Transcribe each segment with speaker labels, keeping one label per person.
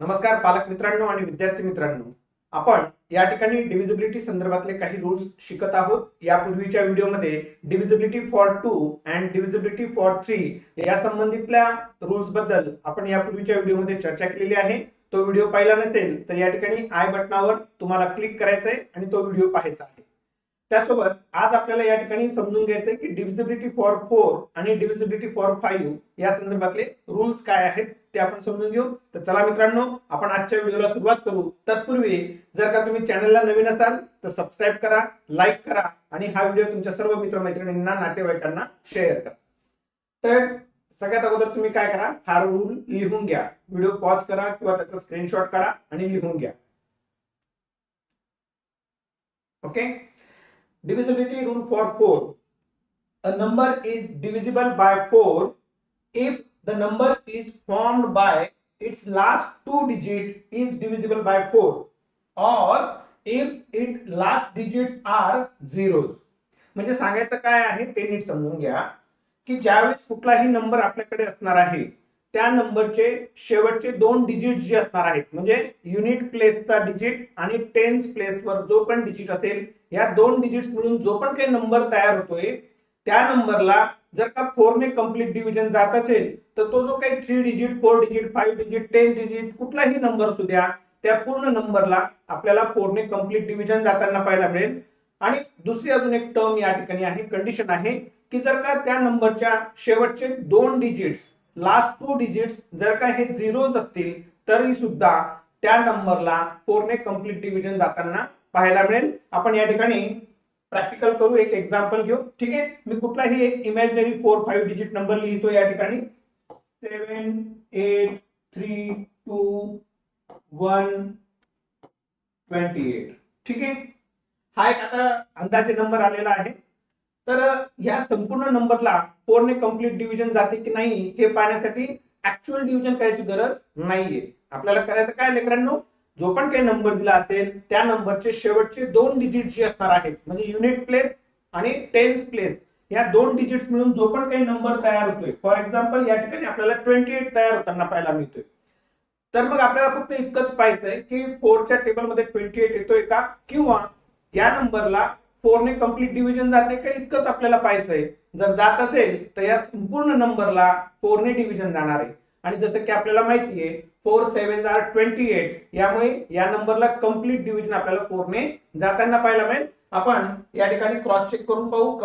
Speaker 1: नमस्कार पालक मित्रांनो आणि विद्यार्थी मित्रांनो. आपण या ठिकाणी डिव्हिजिबिलिटी संदर्भातले काही रूल्स शिकत आहोत. यापूर्वीच्या व्हिडिओमध्ये divisibility for 2 and divisibility for 3 या संबंधितल्या रूल्स बद्दल आपण यापूर्वीच्या व्हिडिओमध्ये चर्चा केलेली आहे. तो व्हिडिओ पाहिला नसेल तर या ठिकाणी आय बटनावर तुम्हाला क्लिक करायचं आहे आणि तो व्हिडिओ पाहायचा आहे. त्यासोबत आज आपल्याला या ठिकाणी समजून घ्यायचंय की डिव्हिजिबिलिटी फॉर 4 आणि डिव्हिजिबिलिटी फॉर 5 या संदर्भातले रूल्स काय आहेत ते आपण समजून घेऊ. तर चला मित्रांनो, आपण आजच्या व्हिडिओला सुरुवात करू. तत्पूर्वी जर का तुम्ही चॅनलला नवीन असाल तर सबस्क्राईब करा, लाईक करा आणि हा व्हिडिओ तुमच्या सर्व मित्रमैत्रिणींना, नातेवाईकांना शेअर करा. तर सगळ्यात अगोदर तुम्ही काय करा, हा रूल लिहून घ्या. व्हिडिओ पॉज करा किंवा त्याचा स्क्रीनशॉट काढा आणि लिहून घ्या. Okay. Divisibility rule for 4. A number is divisible by 4 if the number is formed by its last two digit is divisible by 4 or if its last digits are zeros. म्हणजे सांगायचं काय आहे ते नीट समजून घ्या की ज्यावेळेस कुठलाही नंबर आपल्याकडे असणार आहे त्या नंबरचे शेवटचे दोन डिजिट जे असणार आहेत, म्हणजे युनिट प्लेसचा डिजिट आणि टेन्स प्लेसवर जो पण डिजिट असेल, या दोन डिजिट्स मिळून जो पण काही नंबर तयार होतोय त्या नंबरला जर का 4 ने कंप्लीट डिव्हिजन जात असेल तर तो जो काही 3 डिजिट, 4 डिजिट, 5 डिजिट, 10 डिजिट कुठलाही नंबर असू द्या, त्या पूर्ण नंबरला आपल्याला 4 ने कंप्लीट डिव्हिजन जाताना पाहायला मिळेल. आणि दुसरी अजून एक टर्म या ठिकाणी आहे, कंडिशन आहे की जर का त्या नंबरच्या शेवटचे दोन डिजिट्स, लास्ट टू डिजिट्स जर का हे झिरोज असतील तरी सुद्धा त्या नंबरला 4 ने कंप्लीट डिव्हिजन जाताना पाहायला मिळेल. आपण या ठिकाणी प्रॅक्टिकल करू, एक एक्झाम्पल घेऊ. ठीक आहे, मी कुठलाही एक इमॅजिनरी 4-5 डिजिट नंबर लिहितो या ठिकाणी 7 8 3 2 1 28. ठीक आहे, हा एक आता अंदाजे नंबर आलेला आहे. तर या संपूर्ण नंबरला 4 ने कंप्लीट डिव्हिजन जाते की नाही हे पाहण्यासाठी ऍक्च्युअल डिव्हिजन करायची गरज नाहीये. आपल्याला करायचं काय लेकरांनो, जो पण काही नंबर दिला असेल त्या नंबरचे शेवटचे दोन डिजिट जे असणार आहेत, म्हणजे युनिट प्लेस आणि टेन्स प्लेस, या दोन डिजिट्स मिळून जो पण काही नंबर तयार होतोय, फॉर एक्झाम्पल या ठिकाणी आपल्याला 28 तयार होताना पाहायला मिळतोय. तर मग आपल्याला फक्त इतकंच पाहायचंय की 4च्या टेबलमध्ये 28 येतोय का, किंवा या नंबरला 4 ने कंप्लीट डिव्हिजन जाते का, इतकंच आपल्याला पाहायचंय. जर जात असेल तर या संपूर्ण नंबरला 4 ने डिव्हिजन जाणार आहे. आणि जसं की आपल्याला माहितीये 4 7 आर 28, यामुळे या नंबरला कंप्लीट डिव्हिजन आपल्याला 4 ने जाताना पाहायला मिळेल. आपण या ठिकाणी क्रॉस चेक करून पाहू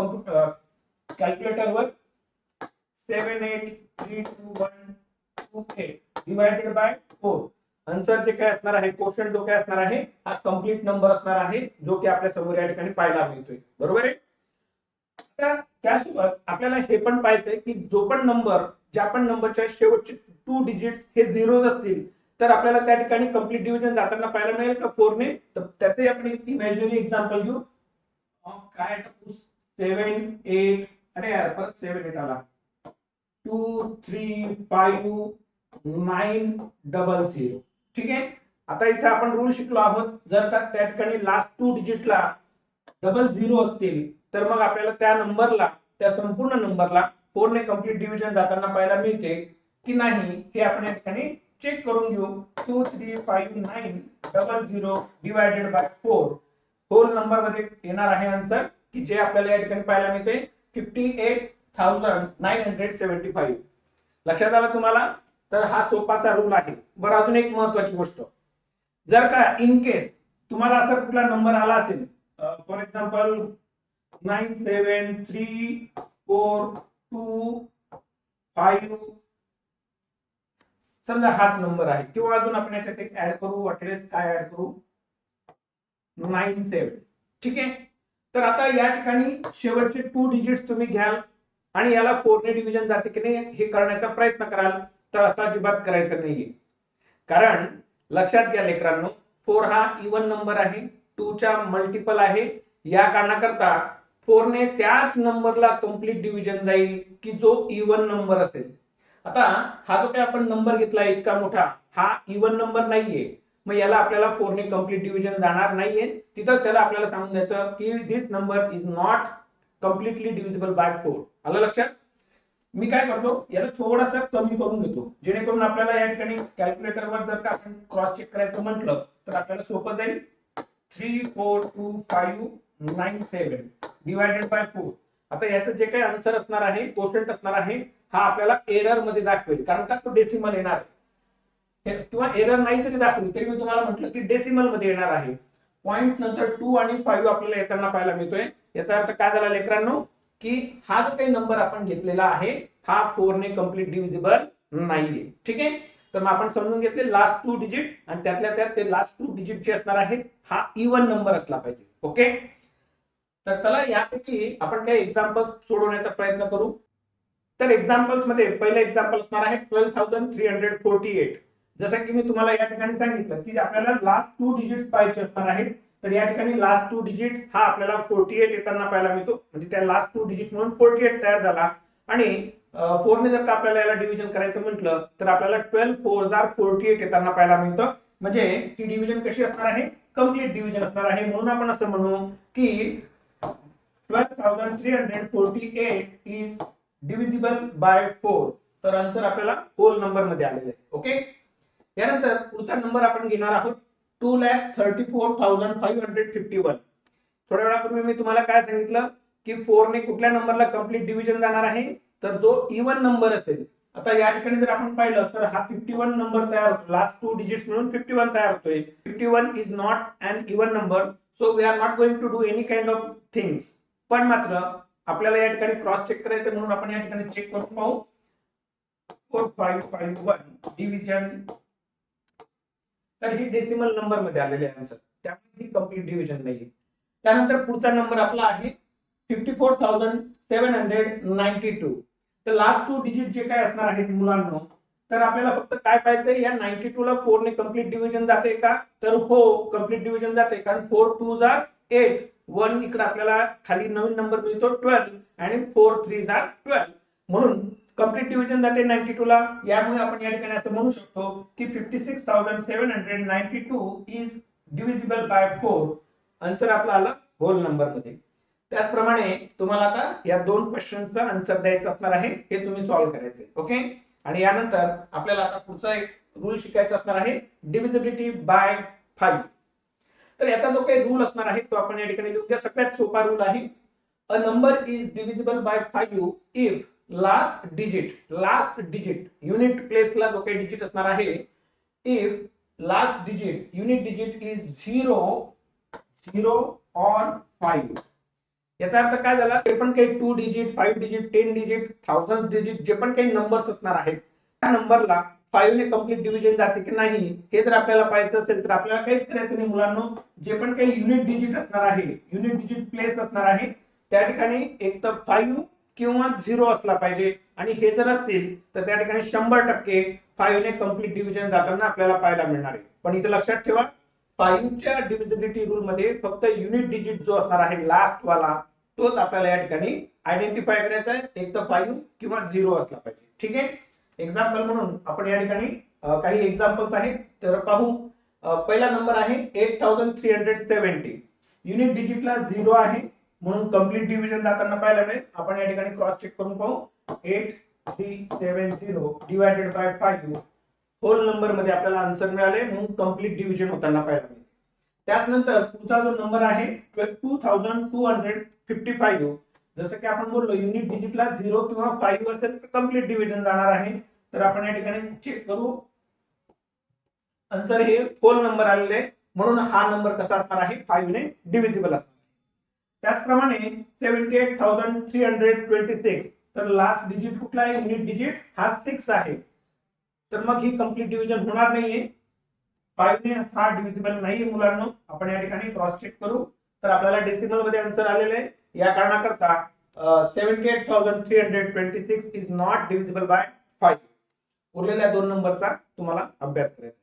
Speaker 1: कॅल्क्युलेटरवर. 7 8 3 2 1 2 8 डिवाइडेड बाय 4. आन्सर जे काय असणार आहे, क्वोशंट जो काय असणार आहे, हा कंप्लीट नंबर असणार आहे, जो की आपल्या समोर या ठिकाणी पाहायला मिळतोय. बरोबर आहे. त्यासोबत आपल्याला हे पण पाहायचंय की जो पण नंबर, ज्या पण नंबरच्या शेवटचे टू डिजिट्स हे झिरोज असतील तर आपल्याला त्या ठिकाणी कंप्लीट डिव्हिजन जाताना पाहायला मिळेल का 4 ने. तर त्याचे आपण एक इमॅजिनरी एक्झाम्पल घेऊ. काय 7 8, अरे यार परत 7 8 आला, 2 3 5 9 00. ठीक आहे, आता इथे आपण रूल शिकलो आहोत, जर का त्या ठिकाणी लास्ट टू डिजिटला डबल झिरो असतील तर मग आपल्याला त्या नंबरला, त्या संपूर्ण नंबरला 4 ने कंप्लीट डिव्हिजन जाताना पाहायला मिळते की नाही हे आपण या ठिकाणी चेक करून घेऊ. 2 3 5 9 00 डिवाइडेड बाय 4 होल नंबर मध्ये येणार आहे आन्सर, की जे आपल्याला या ठिकाणी पाहायला मिळते 58,975. लक्षात आलं तुम्हाला. तर हा सोपासा रूल आहे. बरं, अजून एक महत्वाची गोष्ट, जर का इन केस तुम्हाला असा कुठला नंबर आला असेल, फॉर एक्झाम्पल 97342 समजा हाच नंबर आहे, किंवा अजून आपण याच्यात एक ऍड करू, वाटलेस काय ऍड करू, 97. ठीक आहे, तर आता या ठिकाणी शेवटचे टू डिजिट्स तुम्ही घ्याल आणि याला 4 ने डिव्हिजन जाते की नाही हे करण्याचा प्रयत्न कराल, तर असं अजिबात करायचं नाहीये. कारण लक्षात घ्या लेकरांनो, 4 हा इवन नंबर आहे, 2 चा मल्टिपल आहे. या कारणाकरता 4 ने त्याच नंबरला कंप्लीट डिव्हिजन जाईल की जो इवन नंबर असेल. आता हा जो काही आपण नंबर घेतलाय इतका मोठा, हा इवन नंबर नाहीये, मग याला आपल्याला 4 ने कंप्लीट डिव्हिजन जाणार नाहीये. तिथंच त्याला आपल्याला सांगून द्यायचं की this number is not completely divisible by 4. आलं लक्षात. मी काय करतो, याला थोडासा कमी करून घेतो, जेणेकरून आपल्याला या ठिकाणी कॅल्क्युलेटरवर जर का आपण क्रॉस चेक करायचं म्हटलं तर आपल्याला सोपं जाईल. 34257 डिवायडेड बाय 4. आता याचं जे काही आन्सर असणार आहे, क्वोशंट असणार आहे, हा आपल्याला एरर मध्ये दाखवेल, कारण का तो डेसिमल येणार आहे, किंवा एरर नाही जरी दाखवली तरी मी तुम्हाला म्हटलं की डेसिमल मध्ये येणार आहे. पॉइंट नंतर 2 आणि 5 आपल्याला येताना पाहायला मिळतोय. याचा अर्थ काय झाला लेकरांनो, की हा जो काही नंबर आपण घेतलेला आहे हा 4 ने कंप्लीट डिव्हिजिबल नाहीये. ठीक आहे, तर मग आपण समजून घेतले लास्ट 2 डिजिट, आणि त्यातल्या त्यात ते लास्ट 2 डिजिट जे असणार आहेत हा इवन नंबर असला पाहिजे. ओके, तर चला यापैकी आपण काही एक्झाम्पल्स सोडवण्याचा प्रयत्न करू. तर एक्झाम्पल्स मध्ये पहिलं एक्झाम्पल असणार आहे 12348. जसं की मी तुम्हाला या ठिकाणी सांगितलं की आपल्याला लास्ट 2 डिजिट पाहायचे असणार आहेत, तर या ठिकाणी लास्ट 2 डिजिट हा आपल्याला 48 येताना पाहायला मिळतो, म्हणजे त्या लास्ट 2 डिजिट म्हणून 48 तयार झाला. आणि 4 ने जर का आपल्याला याला डिव्हिजन करायचं म्हटलं तर आपल्याला 12 4 48 येताना पाहायला मिळतं. म्हणजे ही डिव्हिजन कशी असणार आहे, कंप्लीट डिव्हिजन असणार आहे. म्हणून आपण असं म्हणू की 12348 इज डिव्हिजिबल बाय 4. तर आन्सर आपल्याला होल नंबर मध्ये आलेलं आहे. ओके, यानंतर पुढचा नंबर आपण घेणार आहोत 2,34,551. थोड्या वेळापूर्वी मी तुम्हाला काय सांगितलं की 4 ने कुठल्या नंबरला कंप्लीट डिव्हिजन जाणार आहे, तर जो इवन नंबर असेल. आता या ठिकाणी जर आपण पाहिलं तर हा 51 नंबर तयार होतो, लास्ट 2 डिजिट्स मिळून 51 तयार होतोय. 51 is not an even number, so we are not going to do any kind of things. पण मात्र आपल्याला या ठिकाणी क्रॉस चेक करायचं, म्हणून आपण या ठिकाणी चेक करून पाहू. 4551 डिव्हिजन, तर ही डेसिमल नंबर मध्ये आलेले आन्सर, त्यामुळे ही कंप्लीट डिव्हिजन नाहीये. त्यानंतर पुढचा नंबर आपला आहे 54,792. तर लास्ट 2 डिजिट जे काय असणार आहेत मुलांनो, तर आपल्याला फक्त काय पाहायचंय, या 92 ला 4 ने कंप्लीट डिव्हिजन जाते का, तर हो कंप्लीट डिव्हिजन जाते, कारण 4 2 8, 1 इकडे आपल्याला खाली नवीन नंबर मिळतो 12, आणि 4 3 12, म्हणून कंप्लीट डिव्हिजन जाते 92 ला. यामुळे आपण या ठिकाणी असं म्हणू शकतो की 56,792 इज डिव्हिजिबल बाय 4. आन्सर आपला आला होल नंबर मध्ये. त्याचप्रमाणे तुम्हाला आता या दोन क्वेश्चनचा आन्सर द्यायचा असणार आहे, हे तुम्ही सॉल्व्ह करायचे. ओके, आणि यानंतर आपल्याला आता पुढचा एक रूल शिकायचा असणार आहे, डिव्हिजिबिलिटी बाय 5. तर याचा जो काही रूल असणार आहे तो आपण या ठिकाणी लिहून घ्या. सगळ्यात सोपा रूल आहे, a number is divisible by 5 if last digit unit प्लेसला जो काही डिजिट असणार आहे, if last digit unit digit is 0 or 5. याचा अर्थ काय झाला, ते पण काही 2 डिजिट 5 डिजिट 10 डिजिट 1000 डिजिट जे पण काही नंबर्स असणार आहेत, त्या नंबरला 5 ने कंप्लीट डिव्हिजन जाते की नाही हे जर आपल्याला पाहायचं असेल तर आपल्याला काहीच करायचं नाही मुलांनो. जे पण काही युनिट डिजिट असणार आहे, युनिट डिजिट प्लेस असणार आहे, त्या ठिकाणी एक तर 5 किंवा 0 असला पाहिजे, आणि हे जर असतील तर त्या ठिकाणी 100% 5 ने कंप्लीट डिव्हिजन जाताना आपल्याला पाहायला मिळणार आहे. पण इथे लक्षात ठेवा, 5 च्या डिव्हिजिबिलिटी रूल मध्ये फक्त युनिट डिजिट जो असणार आहे लास्ट वाला, तोच आपल्याला या ठिकाणी आयडेंटिफाय करायचा आहे, एक तर 5 किंवा 0 असला पाहिजे. ठीक आहे, एक्झाम्पल म्हणून आपण या ठिकाणी काही एक्झाम्पल्स आहेत तर पाहू. पहिला नंबर आहे 8370. युनिट डिजिटला 0 आहे, म्हणून कंप्लीट डिव्हिजन जाताना पाहायला मिळेल. आपण या ठिकाणी क्रॉस चेक करून पाहू. 8370 डिवायडेड बाय 5 होल नंबर मध्ये आपल्याला आन्सर मिळाले, म्हणून कंप्लीट डिव्हिजन होताना पाहायला मिळेल. त्यानंतर पुढचा जो नंबर आहे 2255. जसं की आपण बोललो युनिट डिजिटला 0 किंवा 5 असेल तर कंप्लीट डिव्हिजन जाणार आहे. तर आपण या ठिकाणी चेक करू, आन्सर हे होल नंबर आलेले आहे, म्हणून हा नंबर कसा असणार आहे, 5 ने डिव्हिजिबल असणार. त्याचप्रमाणे 78,326. तर लास्ट डिजिट कुठला आहे, युनिट डिजिट हा 6 आहे, तर मग ही कंप्लीट डिव्हिजन होणार नाहीये. 5 ने हा डिव्हिजिबल नाहीये मुलांनो. आपण या ठिकाणी क्रॉस चेक करू, तर आपल्याला डेसिमल मध्ये आन्सर आलेले आहे. या कारणाकरता 78,326 इज नॉट डिव्हिजिबल बाय 5. उरलेल्या दोन नंबरचा तुम्हाला अभ्यास करायचा.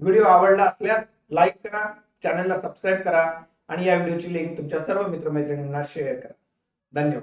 Speaker 1: व्हिडिओ आवडला असल्यास लाईक करा, चॅनलला सबस्क्राईब करा, आणि या व्हिडिओची लिंक तुमच्या सर्व मित्रमैत्रिणींना शेअर करा. धन्यवाद.